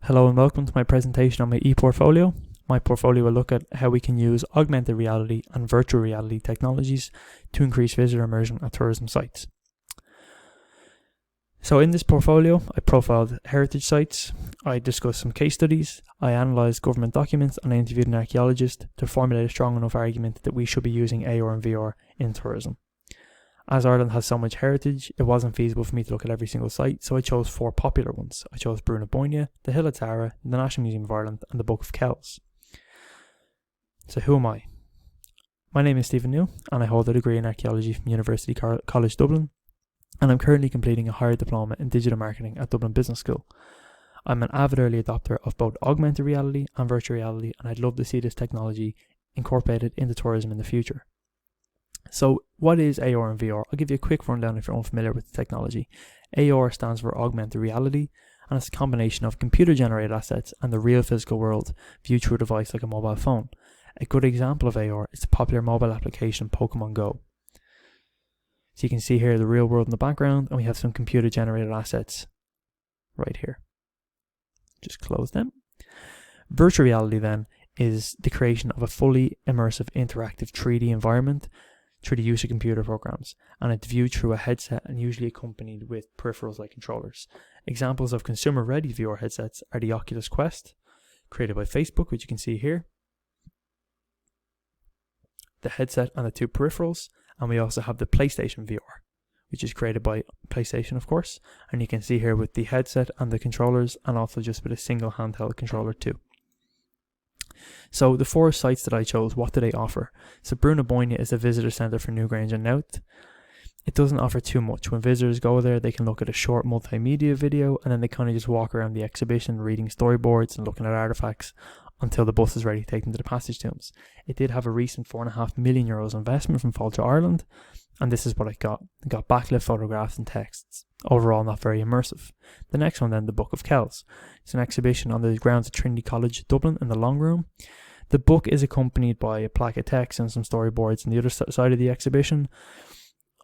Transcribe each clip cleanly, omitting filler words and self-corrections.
Hello and welcome to my presentation on my e-portfolio. My portfolio will look at how we can use augmented reality and virtual reality technologies to increase visitor immersion at tourism sites. So in this portfolio, I profiled heritage sites, I discussed some case studies, I analysed government documents, and I interviewed an archaeologist to formulate a strong enough argument that we should be using AR and VR in tourism. As Ireland has so much heritage, it wasn't feasible for me to look at every single site, so I chose 4 popular ones. I chose Brúna, the Hill of Tara, the National Museum of Ireland, and the Book of Kells. So who am I? My name is Stephen Newe, and I hold a degree in archaeology from University College Dublin, and I'm currently completing a higher diploma in digital marketing at Dublin Business School. I'm an avid early adopter of both augmented reality and virtual reality, and I'd love to see this technology incorporated into tourism in the future. So what is AR and VR? I'll give you a quick rundown if you're unfamiliar with the technology. AR stands for augmented reality, and it's a combination of computer-generated assets and the real physical world viewed through a device like a mobile phone. A good example of AR is the popular mobile application Pokemon Go. So you can see here the real world in the background, and we have some computer-generated assets right here. Just close them. Virtual reality then is the creation of a fully immersive interactive 3D environment through the use of computer programs, and it's viewed through a headset and usually accompanied with peripherals like controllers. Examples of consumer-ready VR headsets are the Oculus Quest, created by Facebook, which you can see here, the headset and the 2 peripherals, and we also have the PlayStation VR, which is created by PlayStation, of course, and you can see here with the headset and the controllers, and also just with a single handheld controller too. So the 4 sites that I chose, what do they offer? So Brúna is a visitor centre for Newgrange and Newe. It doesn't offer too much. When visitors go there, they can look at a short multimedia video, and then they kind of just walk around the exhibition reading storyboards and looking at artefacts until the bus is ready to take them to the passage tombs. It did have a recent €4.5 million investment from Fáilte Ireland, and this is what I got. I got backlit photographs and texts. Overall, not very immersive. The next one then, the Book of Kells. It's an exhibition on the grounds of Trinity College Dublin in the Long Room. The book is accompanied by a plaque of text and some storyboards on the other side of the exhibition.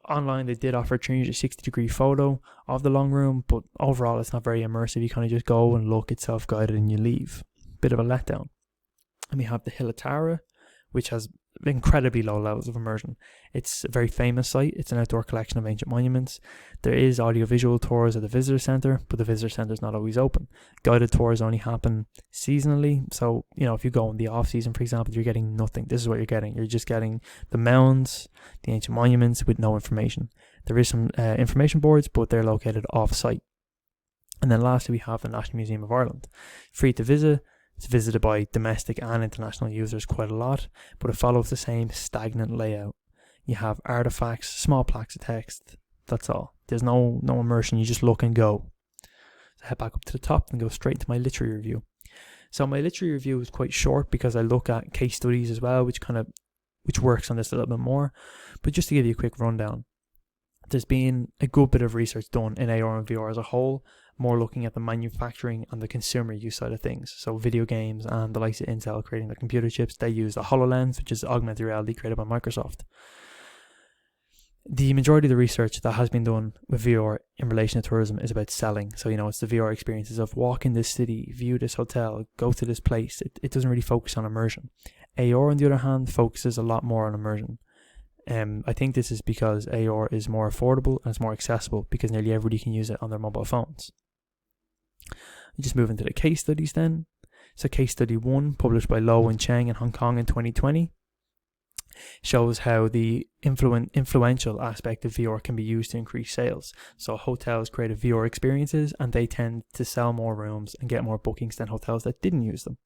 Online, they did offer a 360-degree photo of the Long Room, but overall, it's not very immersive. You kind of just go and look, it's self-guided, and you leave. Bit of a letdown. And we have the Hill of Tara, which has incredibly low levels of immersion. It's a very famous site. It's an outdoor collection of ancient monuments. There is audiovisual tours at the visitor centre, but the visitor centre is not always open. Guided tours only happen seasonally, so if you go in the off season, for example, you're getting nothing. This is what you're getting. You're just getting the mounds, the ancient monuments with no information. There is some information boards, but they're located off site. And then lastly, we have the National Museum of Ireland. Free to visit. It's visited by domestic and international users quite a lot, but it follows the same stagnant layout. You have artifacts, small plaques of text, that's all. There's no immersion, you just look and go. So head back up to the top and go straight into my literary review. So my literary review is quite short because I look at case studies as well, which works on this a little bit more. But just to give you a quick rundown, there's been a good bit of research done in AR and VR as a whole, more looking at the manufacturing and the consumer use side of things. So video games and the likes of Intel creating the computer chips, they use the HoloLens, which is augmented reality created by Microsoft. The majority of the research that has been done with VR in relation to tourism is about selling. So, it's the VR experiences of walk in this city, view this hotel, go to this place. It doesn't really focus on immersion. AR, on the other hand, focuses a lot more on immersion. I think this is because AR is more affordable and it's more accessible because nearly everybody can use it on their mobile phones. Just move into the case studies then. So case study 1, published by Lo and Cheng in Hong Kong in 2020, shows how the influential aspect of VR can be used to increase sales. So hotels created VR experiences and they tend to sell more rooms and get more bookings than hotels that didn't use them.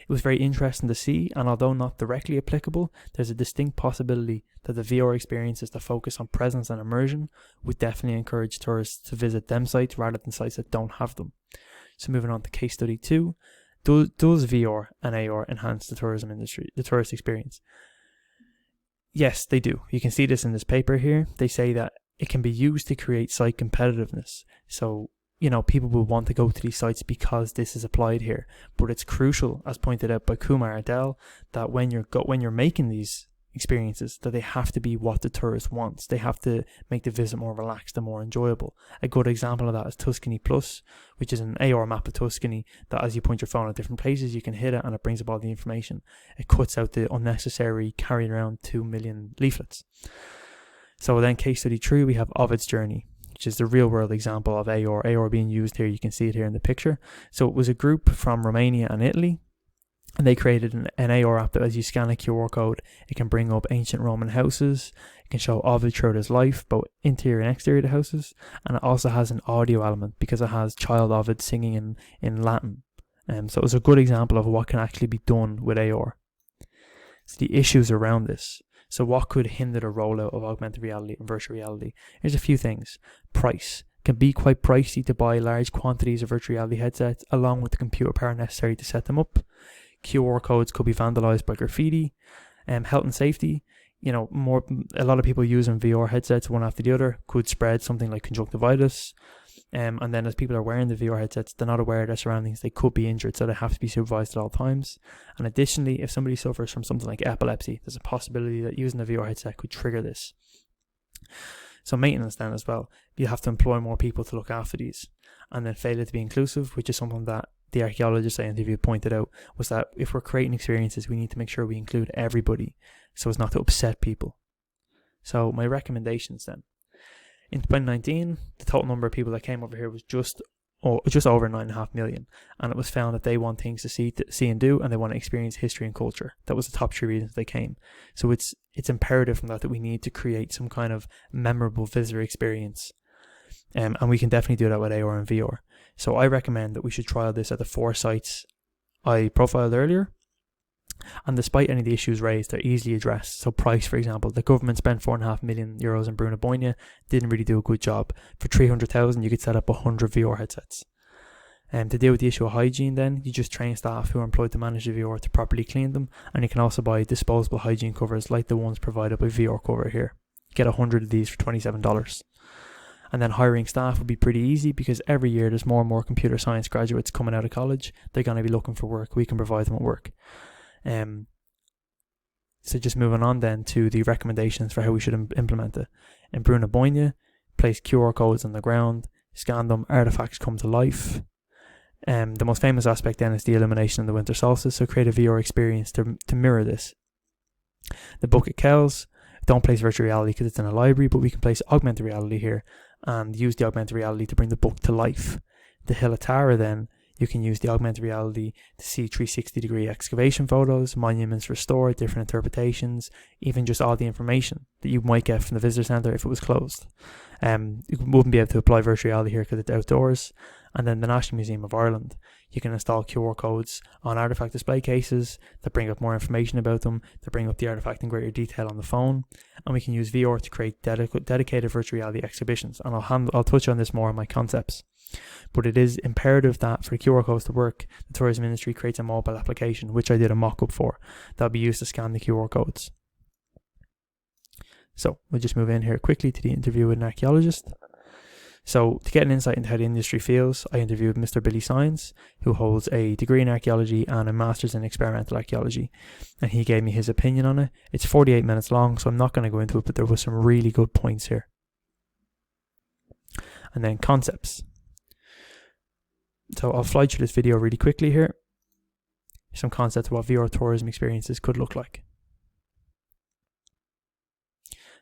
It was very interesting to see, and although not directly applicable, there's a distinct possibility that the VR experiences that focus on presence and immersion would definitely encourage tourists to visit them sites rather than sites that don't have them. So moving on to case study 2, does VR and AR enhance the tourism industry, the tourist experience? Yes, they do. You can see this in this paper here. They say that it can be used to create site competitiveness. So people will want to go to these sites because this is applied here. But it's crucial, as pointed out by Kumar Adel, that when you're making these experiences, that they have to be what the tourist wants. They have to make the visit more relaxed and more enjoyable. A good example of that is Tuscany Plus, which is an AR map of Tuscany that as you point your phone at different places, you can hit it and it brings up all the information. It cuts out the unnecessary carrying around 2 million leaflets. So then case study 3, we have Ovid's Journey, which is the real world example of AR being used here. You can see it here in the picture. So it was a group from Romania and Italy, and they created an AR app that as you scan a QR code, it can bring up ancient Roman houses. It can show Ovid throughout his life, both interior and exterior of the houses. And it also has an audio element because it has child Ovid singing in Latin. So it was a good example of what can actually be done with AR. So the issues around this. So what could hinder the rollout of augmented reality and virtual reality? Here's a few things. Price. It can be quite pricey to buy large quantities of virtual reality headsets along with the computer power necessary to set them up. QR codes could be vandalized by graffiti. Health and safety. A lot of people using VR headsets one after the other could spread something like conjunctivitis. And then as people are wearing the VR headsets, they're not aware of their surroundings. They could be injured, so they have to be supervised at all times. And additionally, if somebody suffers from something like epilepsy, there's a possibility that using a VR headset could trigger this. So maintenance then as well. You have to employ more people to look after these. And then failure to be inclusive, which is something that the archaeologist I interviewed pointed out, was that if we're creating experiences, we need to make sure we include everybody so as not to upset people. So my recommendations then. In 2019, the total number of people that came over here was just over 9.5 million, and it was found that they want things to see and do, and they want to experience history and culture. That was the top 3 reasons they came. So it's imperative from that we need to create some kind of memorable visitor experience, and we can definitely do that with AR and VR. So I recommend that we should trial this at the 4 sites I profiled earlier. And despite any of the issues raised, they're easily addressed. So price, for example, the government spent €4.5 million in Bruna, didn't really do a good job. For 300,000, you could set up 100 VR headsets. To deal with the issue of hygiene then, you just train staff who are employed to manage the VR to properly clean them, and you can also buy disposable hygiene covers like the ones provided by VR Cover here. Get 100 of these for $27. And then hiring staff would be pretty easy because every year there's more and more computer science graduates coming out of college. They're going to be looking for work. We can provide them with work. So just moving on then to the recommendations for how we should implement it. In Bruna, place QR codes on the ground, scan them, artifacts come to life. The most famous aspect then is the illumination of the winter solstice, so create a VR experience to mirror this. The Bucket Kells, don't place virtual reality because it's in a library, but we can place augmented reality here and use the augmented reality to bring the book to life. The Hill of Tara then, you can use the augmented reality to see 360-degree excavation photos, monuments restored, different interpretations, even just all the information that you might get from the visitor centre if it was closed. You wouldn't be able to apply virtual reality here because it's outdoors. And then the National Museum of Ireland, you can install QR codes on artefact display cases that bring up more information about them, that bring up the artefact in greater detail on the phone, and we can use VR to create dedicated virtual reality exhibitions. And I'll touch on this more in my concepts. But it is imperative that for the QR codes to work, the tourism industry creates a mobile application, which I did a mock-up for, that'll be used to scan the QR codes. So we'll just move in here quickly to the interview with an archaeologist. So to get an insight into how the industry feels, I interviewed Mr. Billy Sines, who holds a degree in archaeology and a master's in experimental archaeology, and he gave me his opinion on it. It's 48 minutes long, so I'm not going to go into it, but there was some really good points here. And then concepts. So I'll fly through this video really quickly here. Some concepts of what VR tourism experiences could look like.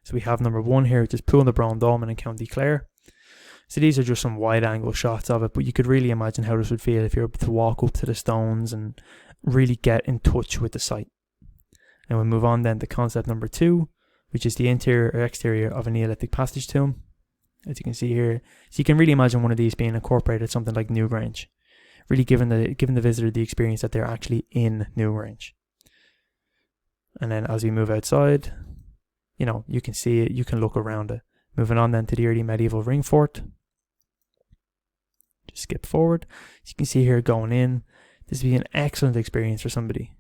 So we have number 1 here, which is Pool in the Brown Dolmen in County Clare. So these are just some wide angle shots of it, but you could really imagine how this would feel if you're able to walk up to the stones and really get in touch with the site. And we'll move on then to concept number 2, which is the interior or exterior of a Neolithic passage tomb. As you can see here, so you can really imagine one of these being incorporated something like Newgrange, really giving the visitor the experience that they're actually in Newgrange. And then as we move outside, you can see it, you can look around it. Moving on then to the early medieval ring fort. Just skip forward. As you can see here going in, this would be an excellent experience for somebody.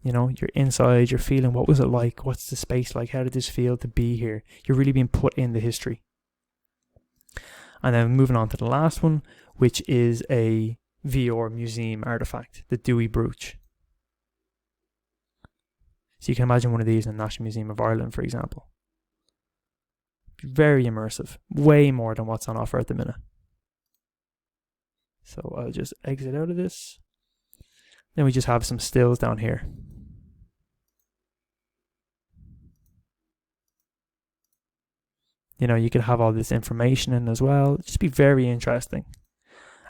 You're inside, you're feeling what was it like, what's the space like, how did this feel to be here? You're really being put in the history. And then moving on to the last one, which is a VR museum artifact, the Dewey brooch. So you can imagine one of these in the National Museum of Ireland, for example. Very immersive, way more than what's on offer at the minute. So I'll just exit out of this. Then we just have some stills down here. You know, you could have all this information in as well. It'd just be very interesting.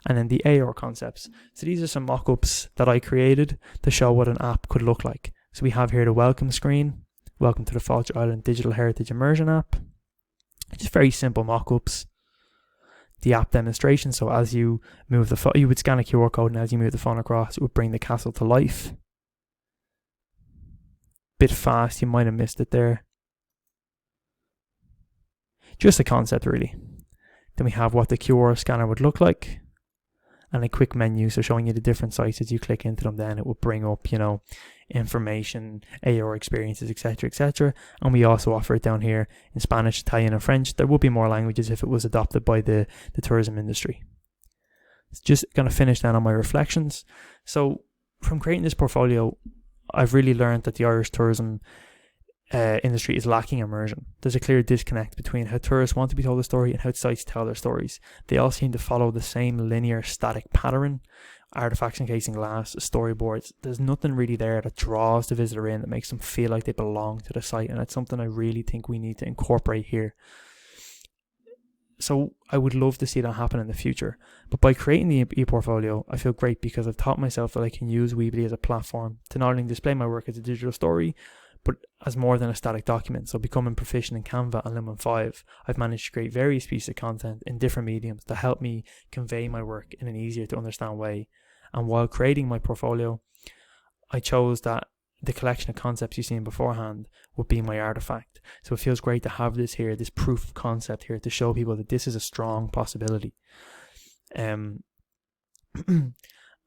And then the AR concepts. So these are some mock-ups that I created to show what an app could look like. So we have here the welcome screen. Welcome to the Falkland Island Digital Heritage Immersion app. Just very simple mock-ups. The app demonstration. So as you move the phone, you would scan a QR code, and as you move the phone across, it would bring the castle to life. Bit fast, you might have missed it there. Just a concept, really. Then we have what the QR scanner would look like, and a quick menu, so showing you the different sites. As you click into them, then it will bring up, you know, information, AR experiences, etc., etc. And we also offer it down here in Spanish, Italian, and French. There would be more languages if it was adopted by the tourism industry. It's just going to finish then on my reflections. So from creating this portfolio, I've really learned that the Irish tourism industry is lacking immersion. There's a clear disconnect between how tourists want to be told a story and how sites tell their stories. They all seem to follow the same linear, static pattern. Artifacts encasing glass, storyboards. There's nothing really there that draws the visitor in, that makes them feel like they belong to the site, and it's something I really think we need to incorporate here. So I would love to see that happen in the future. But by creating the e-portfolio, I feel great because I've taught myself that I can use Weebly as a platform to not only display my work as a digital story, but as more than a static document. So becoming proficient in Canva and Lumen 5, I've managed to create various pieces of content in different mediums to help me convey my work in an easier to understand way. And while creating my portfolio, I chose that the collection of concepts you've seen beforehand would be my artifact. So it feels great to have this here, this proof of concept here, to show people that this is a strong possibility. And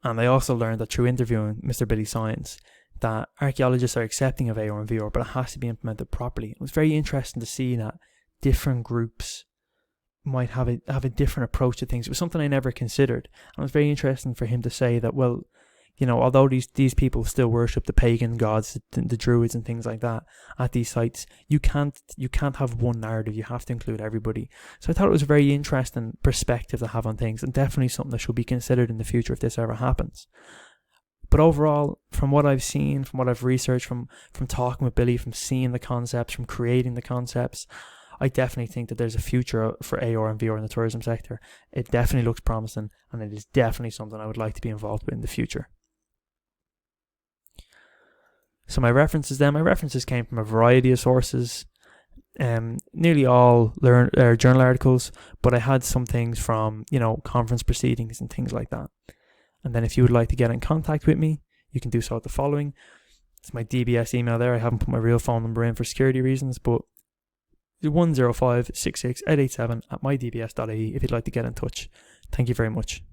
I also learned that through interviewing Mr. Billy Science, that archaeologists are accepting of AR and VR, but it has to be implemented properly. It was very interesting to see that different groups might have a different approach to things. It was something I never considered. And it was very interesting for him to say that, well, you know, although these people still worship the pagan gods, the druids and things like that at these sites, you can't have one narrative. You have to include everybody. So I thought it was a very interesting perspective to have on things, and definitely something that should be considered in the future if this ever happens. But overall, from what I've seen, from what I've researched, from talking with Billy, from seeing the concepts, from creating the concepts, I definitely think that there's a future for AR and VR in the tourism sector. It definitely looks promising, and it is definitely something I would like to be involved with in the future. So my references came from a variety of sources, nearly all journal articles, but I had some things from, you know, conference proceedings and things like that. And then if you would like to get in contact with me, you can do so at the following. It's my DBS email there. I haven't put my real phone number in for security reasons, but 105 66 887 at mydbs.ie if you'd like to get in touch. Thank you very much.